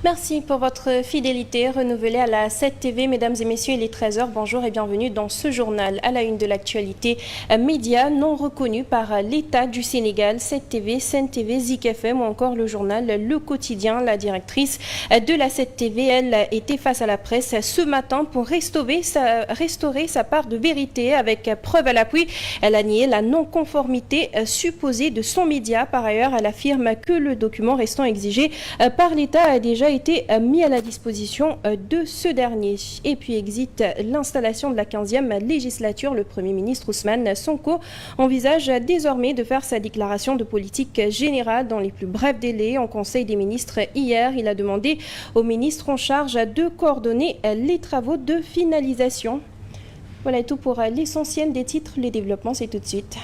Merci pour votre fidélité renouvelée à la 7 TV. Mesdames et messieurs, il est 13 h. Bonjour et bienvenue dans ce journal. À la une de l'actualité, médias non reconnus par l'État du Sénégal, 7 TV, Sen TV, Zik FM ou encore le journal Le Quotidien. La directrice de la 7 TV, elle, était face à la presse ce matin pour restaurer sa part de vérité avec preuve à l'appui. Elle a nié la non-conformité supposée de son média. Par ailleurs, elle affirme que le document restant exigé par l'État a déjà été mis à la disposition de ce dernier. Et puis exit l'installation de la 15e législature. Le Premier ministre Ousmane Sonko envisage désormais de faire sa déclaration de politique générale dans les plus brefs délais. En Conseil des ministres hier, il a demandé au ministre en charge de coordonner les travaux de finalisation. Voilà tout pour l'essentiel des titres. Les développements, c'est tout de suite.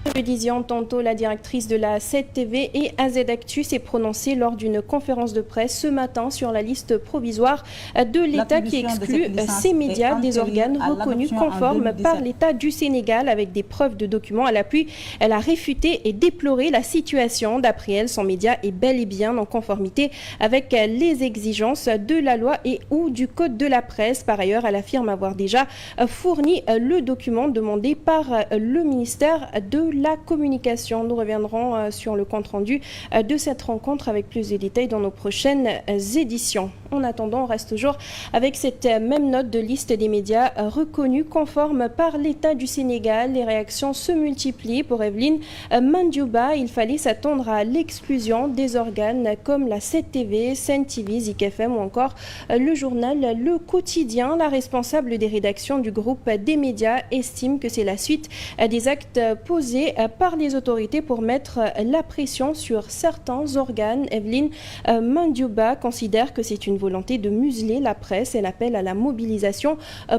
Nous le disions tantôt, la directrice de la 7 TV et AZ Actu s'est prononcée lors d'une conférence de presse ce matin sur la liste provisoire de l'État qui exclut ces médias des organes reconnus conformes par l'État du Sénégal avec des preuves de documents à l'appui. Elle a réfuté et déploré la situation. D'après elle, son média est bel et bien en conformité avec les exigences de la loi et ou du code de la presse. Par ailleurs, elle affirme avoir déjà fourni le document demandé par le ministère de la communication. Nous reviendrons sur le compte-rendu de cette rencontre avec plus de détails dans nos prochaines éditions. En attendant, on reste toujours avec cette même note de liste des médias reconnus conformes par l'État du Sénégal. Les réactions se multiplient. Pour Evelyne Mandiouba, il fallait s'attendre à l'exclusion des organes comme la 7 TV, Sen TV, Zik FM ou encore le journal Le Quotidien. La responsable des rédactions du groupe des médias estime que c'est la suite des actes posés par les autorités pour mettre la pression sur certains organes. Evelyne Mandiouba considère que c'est une volonté de museler la presse. Elle appelle à la mobilisation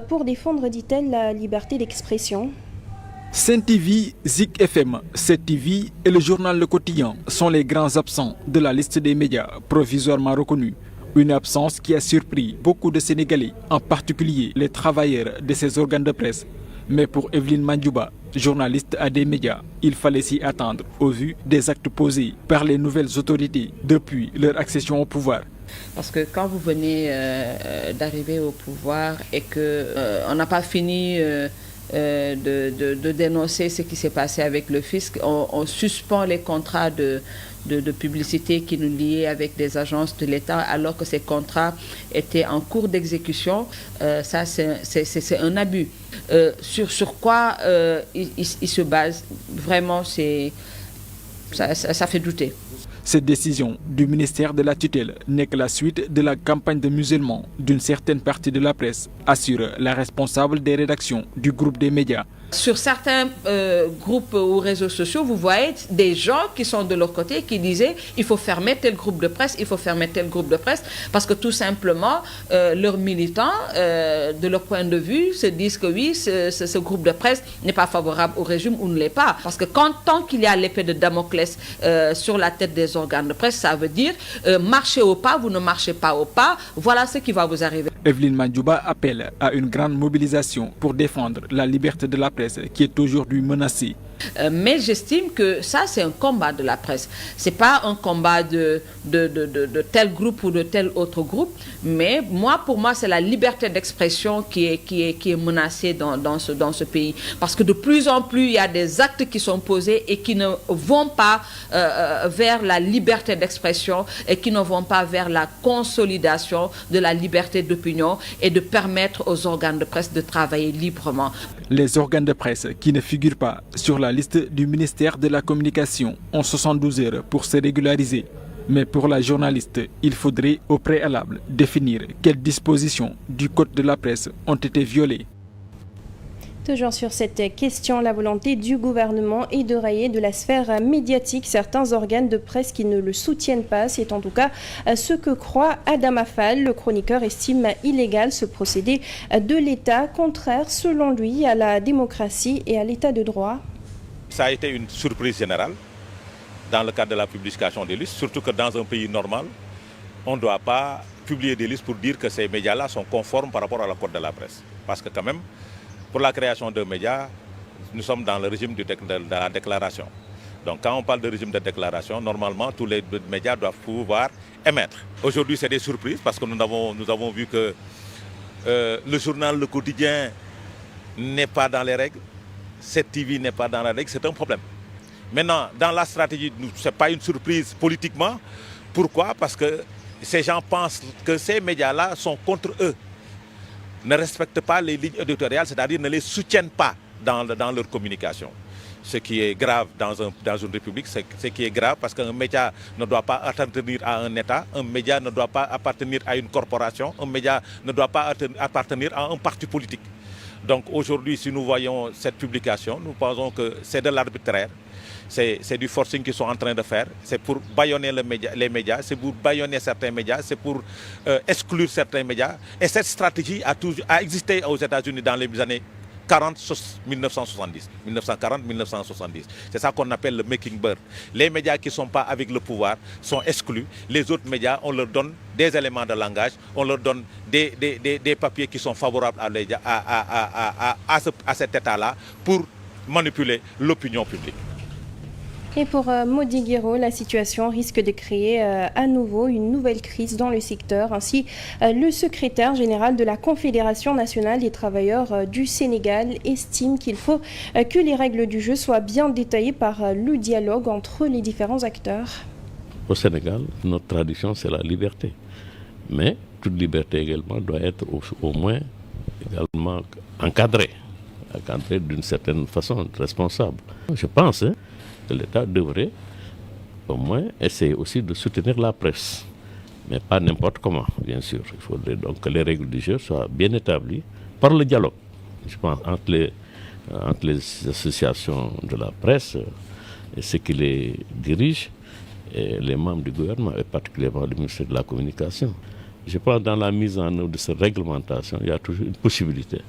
pour défendre, dit-elle, la liberté d'expression. Sen TV, Zik FM, 7 TV et le journal Le Quotidien sont les grands absents de la liste des médias provisoirement reconnus. Une absence qui a surpris beaucoup de Sénégalais, en particulier les travailleurs de ces organes de presse. Mais pour Evelyne Mandiouba, journaliste à des médias, il fallait s'y attendre au vu des actes posés par les nouvelles autorités depuis leur accession au pouvoir. Parce que quand vous venez d'arriver au pouvoir et qu'on n'a pas fini de dénoncer ce qui s'est passé avec le fisc, on suspend les contrats de publicité qui nous liaient avec des agences de l'État alors que ces contrats étaient en cours d'exécution. Ça, c'est un abus. Sur quoi il se base, vraiment, ça fait douter. Cette décision du ministère de la tutelle n'est que la suite de la campagne de musulmans d'une certaine partie de la presse, assure la responsable des rédactions du groupe des médias. Sur certains groupes ou réseaux sociaux, vous voyez des gens qui sont de leur côté qui disaient il faut fermer tel groupe de presse, il faut fermer tel groupe de presse, parce que tout simplement, leurs militants, de leur point de vue, se disent que oui, ce groupe de presse n'est pas favorable au régime ou ne l'est pas. Parce que tant qu'il y a l'épée de Damoclès sur la tête des organes de presse, ça veut dire marchez au pas, vous ne marchez pas au pas, voilà ce qui va vous arriver. Evelyne Mandiouba appelle à une grande mobilisation pour défendre la liberté de la presse qui est aujourd'hui menacée. Mais j'estime que ça, c'est un combat de la presse. Ce n'est pas un combat de tel groupe ou de tel autre groupe, mais pour moi, c'est la liberté d'expression qui est menacée dans ce pays. Parce que de plus en plus, il y a des actes qui sont posés et qui ne vont pas vers la liberté d'expression et qui ne vont pas vers la consolidation de la liberté d'opinion et de permettre aux organes de presse de travailler librement. Les organes de presse qui ne figurent pas sur la liste du ministère de la Communication ont 72 heures pour se régulariser. Mais pour la journaliste, il faudrait au préalable définir quelles dispositions du code de la presse ont été violées. Toujours sur cette question, la volonté du gouvernement est de rayer de la sphère médiatique certains organes de presse qui ne le soutiennent pas. C'est en tout cas ce que croit Adam Affal. Le chroniqueur estime illégal ce procédé de l'État, contraire selon lui à la démocratie et à l'État de droit. Ça a été une surprise générale dans le cadre de la publication des listes, surtout que dans un pays normal, on ne doit pas publier des listes pour dire que ces médias-là sont conformes par rapport à la code de la presse. Parce que quand même, pour la création d'un média, nous sommes dans le régime de la déclaration. Donc quand on parle de régime de déclaration, normalement tous les médias doivent pouvoir émettre. Aujourd'hui c'est des surprises parce que nous avons vu que le journal Le Quotidien n'est pas dans les règles, 7TV n'est pas dans les règles, c'est un problème. Maintenant, dans la stratégie, ce n'est pas une surprise politiquement. Pourquoi? Parce que ces gens pensent que ces médias-là sont contre eux, ne respectent pas les lignes éditoriales, c'est-à-dire ne les soutiennent pas dans leur communication. Ce qui est grave dans une république, c'est ce qui est grave parce qu'un média ne doit pas appartenir à un État, un média ne doit pas appartenir à une corporation, un média ne doit pas appartenir à un parti politique. Donc aujourd'hui, si nous voyons cette publication, nous pensons que c'est de l'arbitraire, c'est du forcing qu'ils sont en train de faire, c'est pour bâillonner les médias, c'est pour bâillonner certains médias, c'est pour exclure certains médias. Et cette stratégie a existé aux États-Unis dans les années 1940-1970. C'est ça qu'on appelle le making bird. Les médias qui ne sont pas avec le pouvoir sont exclus. Les autres médias, on leur donne des éléments de langage, on leur donne des papiers qui sont favorables à cet état-là pour manipuler l'opinion publique. Et pour Mody Guiro, la situation risque de créer à nouveau une nouvelle crise dans le secteur. Ainsi, le secrétaire général de la Confédération nationale des travailleurs du Sénégal estime qu'il faut que les règles du jeu soient bien détaillées par le dialogue entre les différents acteurs. Au Sénégal, notre tradition, c'est la liberté. Mais toute liberté également doit être au moins également encadrée d'une certaine façon, responsable. Je pense que l'État devrait au moins essayer aussi de soutenir la presse, mais pas n'importe comment, bien sûr. Il faudrait donc que les règles du jeu soient bien établies par le dialogue, je pense, entre les associations de la presse et ceux qui les dirigent, et les membres du gouvernement, et particulièrement le ministère de la Communication. Je pense que dans la mise en œuvre de cette réglementation, il y a toujours une possibilité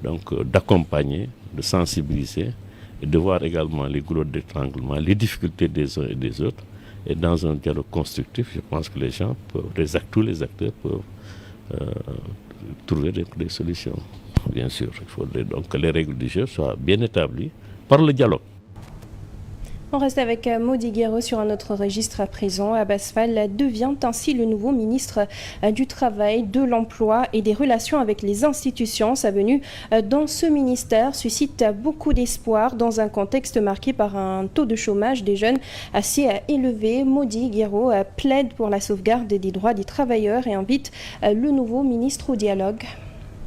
d'accompagner, de sensibiliser, et de voir également les goulots d'étranglement, les difficultés des uns et des autres. Et dans un dialogue constructif, je pense que les gens peuvent, tous les acteurs peuvent trouver des solutions. Bien sûr, il faudrait donc que les règles du jeu soient bien établies par le dialogue. On reste avec Mody Guiro sur un autre registre à présent. Abass Fall devient ainsi le nouveau ministre du Travail, de l'Emploi et des Relations avec les institutions. Sa venue dans ce ministère suscite beaucoup d'espoir dans un contexte marqué par un taux de chômage des jeunes assez élevé. Mody Guiro plaide pour la sauvegarde des droits des travailleurs et invite le nouveau ministre au dialogue.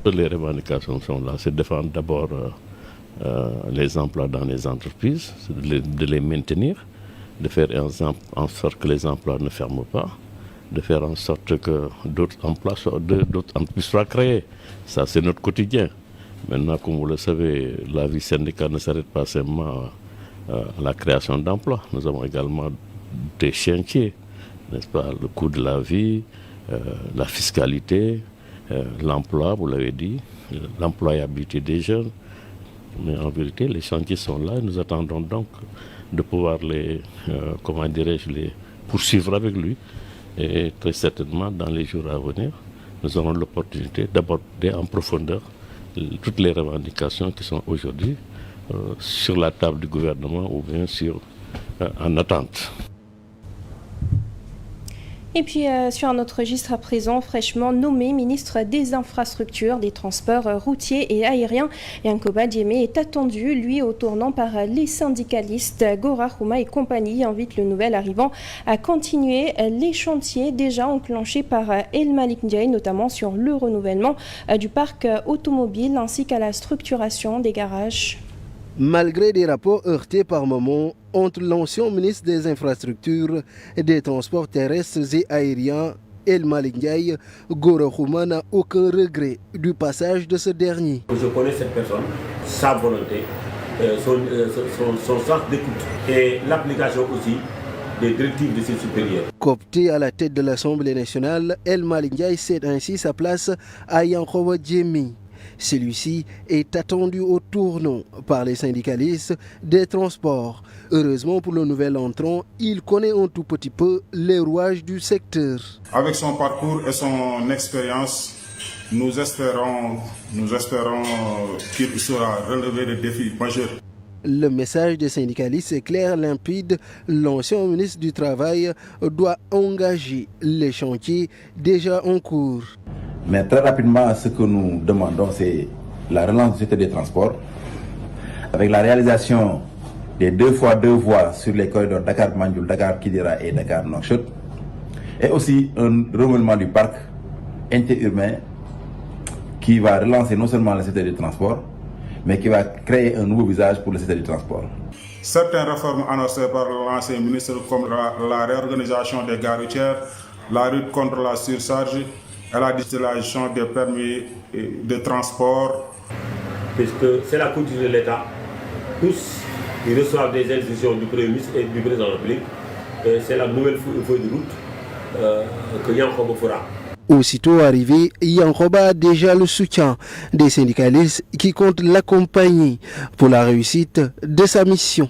Les revendications sont là, c'est de défendre d'abord les emplois dans les entreprises, de les maintenir, de faire en sorte que les emplois ne ferment pas, de faire en sorte que d'autres entreprises soient créés. Ça, c'est notre quotidien. Maintenant, comme vous le savez, la vie syndicale ne s'arrête pas seulement à la création d'emplois. Nous avons également des chantiers, n'est-ce pas? Le coût de la vie, la fiscalité, l'emploi, vous l'avez dit, l'employabilité des jeunes. Mais en vérité, les chantiers sont là et nous attendons donc de pouvoir les poursuivre avec lui. Et très certainement, dans les jours à venir, nous aurons l'opportunité d'aborder en profondeur toutes les revendications qui sont aujourd'hui sur la table du gouvernement ou bien sûr en attente. Et puis sur un autre registre à présent, fraîchement nommé ministre des Infrastructures, des Transports routiers et aériens, Yankoba Diémé est attendu, lui, au tournant par les syndicalistes. Gora Khouma et compagnie invitent le nouvel arrivant à continuer les chantiers déjà enclenchés par El Malick Ndiaye, notamment sur le renouvellement du parc automobile ainsi qu'à la structuration des garages. Malgré des rapports heurtés par moments entre l'ancien ministre des Infrastructures et des Transports terrestres et aériens, El Malick Ndiaye, Gora Khouma n'a aucun regret du passage de ce dernier. Je connais cette personne, sa volonté, son sens d'écoute et l'application aussi des directives de ses supérieurs. Coopté à la tête de l'Assemblée nationale, El Malick Ndiaye cède ainsi sa place à Yankoba Diémé. Celui-ci est attendu au tournant par les syndicalistes des transports. Heureusement pour le nouvel entrant, il connaît un tout petit peu les rouages du secteur. Avec son parcours et son expérience, Nous espérons qu'il saura relever les défis majeurs. Le message des syndicalistes est clair, limpide. L'ancien ministre du Travail doit engager les chantiers déjà en cours. Mais très rapidement, ce que nous demandons, c'est la relance du secteur des transports, avec la réalisation des 2x2 voies sur les corridors Dakar-Banjul, Dakar-Kidira et Dakar-Nouakchott, et aussi un renouvellement du parc interurbain qui va relancer non seulement le secteur des transports, mais qui va créer un nouveau visage pour le secteur du transport. Certaines réformes annoncées par l'ancien ministre, comme la réorganisation des gares routières, la lutte contre la surcharge et la digitalisation des permis de transport. Puisque c'est la politique de l'État, tous ils reçoivent des instructions du Premier ministre et du Président de la République. C'est la nouvelle feuille de route que Yankhoba fera. Aussitôt arrivé, Yankhoba a déjà le soutien des syndicalistes qui comptent l'accompagner pour la réussite de sa mission.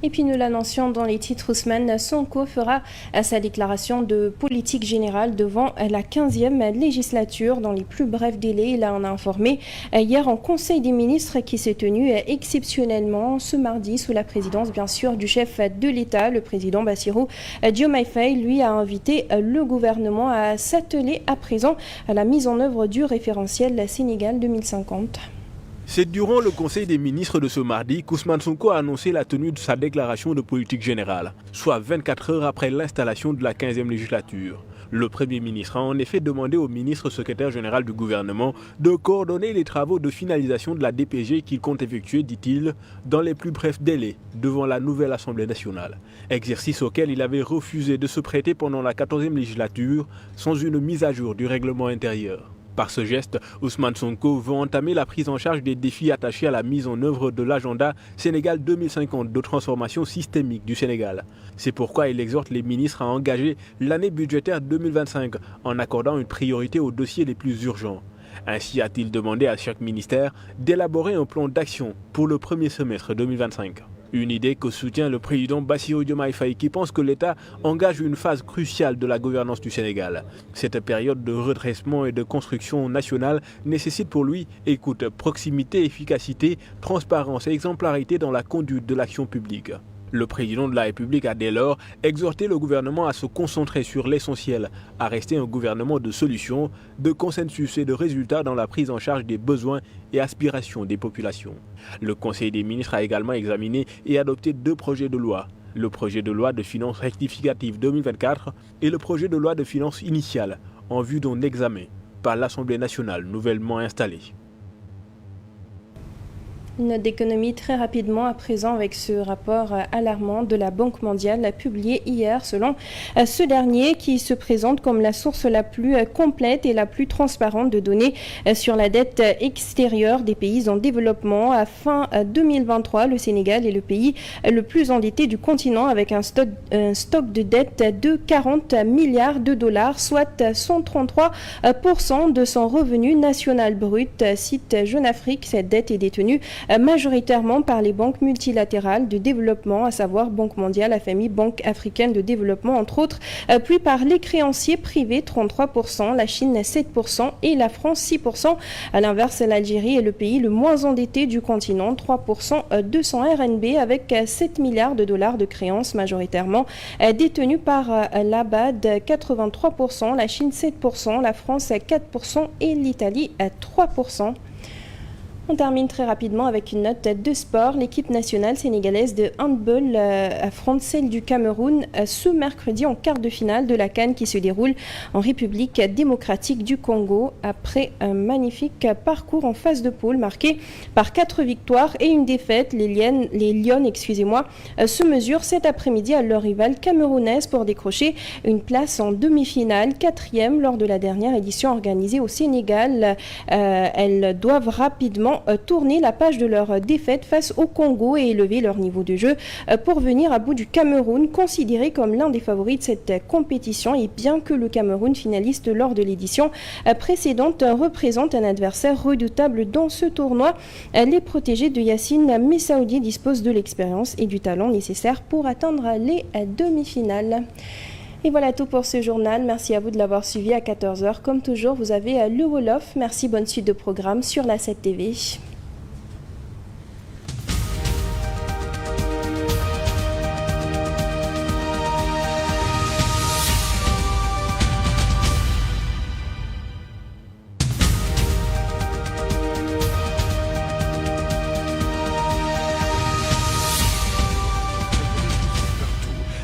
Et puis nous l'annoncions dans les titres, Ousmane Sonko fera sa déclaration de politique générale devant la 15e législature dans les plus brefs délais. Il en a informé hier en Conseil des ministres qui s'est tenu exceptionnellement ce mardi sous la présidence bien sûr du chef de l'État. Le président Bassirou Diomaye Faye lui a invité le gouvernement à s'atteler à présent à la mise en œuvre du référentiel Sénégal 2050. C'est durant le Conseil des ministres de ce mardi qu'Ousmane Sonko a annoncé la tenue de sa déclaration de politique générale, soit 24 heures après l'installation de la 15e législature. Le Premier ministre a en effet demandé au ministre secrétaire général du gouvernement de coordonner les travaux de finalisation de la DPG qu'il compte effectuer, dit-il, dans les plus brefs délais devant la nouvelle Assemblée nationale. Exercice auquel il avait refusé de se prêter pendant la 14e législature sans une mise à jour du règlement intérieur. Par ce geste, Ousmane Sonko veut entamer la prise en charge des défis attachés à la mise en œuvre de l'agenda Sénégal 2050 de transformation systémique du Sénégal. C'est pourquoi il exhorte les ministres à engager l'année budgétaire 2025 en accordant une priorité aux dossiers les plus urgents. Ainsi a-t-il demandé à chaque ministère d'élaborer un plan d'action pour le premier semestre 2025. Une idée que soutient le président Bassirou Diomaye Faye qui pense que l'État engage une phase cruciale de la gouvernance du Sénégal. Cette période de redressement et de construction nationale nécessite pour lui écoute, proximité, efficacité, transparence et exemplarité dans la conduite de l'action publique. Le président de la République a dès lors exhorté le gouvernement à se concentrer sur l'essentiel, à rester un gouvernement de solutions, de consensus et de résultats dans la prise en charge des besoins et aspirations des populations. Le Conseil des ministres a également examiné et adopté 2 projets de loi. Le projet de loi de finances rectificative 2024 et le projet de loi de finances initiale en vue d'un examen par l'Assemblée nationale nouvellement installée. Une note d'économie très rapidement à présent avec ce rapport alarmant de la Banque mondiale publié hier selon ce dernier qui se présente comme la source la plus complète et la plus transparente de données sur la dette extérieure des pays en développement. À fin 2023, le Sénégal est le pays le plus endetté du continent avec un stock de dette de 40 milliards de dollars, soit 133% de son revenu national brut, cite Jeune Afrique. Cette dette est détenue majoritairement par les banques multilatérales de développement, à savoir Banque mondiale, FMI, Banque africaine de développement, entre autres, puis par les créanciers privés, 33%, la Chine, 7% et la France, 6%. À l'inverse, l'Algérie est le pays le moins endetté du continent, 3% de son RNB, avec 7 milliards de dollars de créances majoritairement détenues par l'ABAD, 83%, la Chine, 7%, la France, 4% et l'Italie, 3%. On termine très rapidement avec une note de sport. L'équipe nationale sénégalaise de handball affronte celle du Cameroun ce mercredi en quart de finale de la CAN qui se déroule en République démocratique du Congo après un magnifique parcours en phase de poule marqué par 4 victoires et une défaite. Les Lions se mesurent cet après-midi à leur rivale camerounaise pour décrocher une place en demi-finale, 4e lors de la dernière édition organisée au Sénégal. Elles doivent rapidement tourner la page de leur défaite face au Congo et élever leur niveau de jeu pour venir à bout du Cameroun, considéré comme l'un des favoris de cette compétition. Et bien que le Cameroun, finaliste lors de l'édition précédente, représente un adversaire redoutable dans ce tournoi, les protégés de Yacine Messaoudi disposent de l'expérience et du talent nécessaires pour atteindre les demi-finales. Et voilà tout pour ce journal. Merci à vous de l'avoir suivi à 14h. Comme toujours, vous avez le Wolof. Merci, bonne suite de programme sur la 7 TV.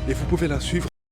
Et vous pouvez la suivre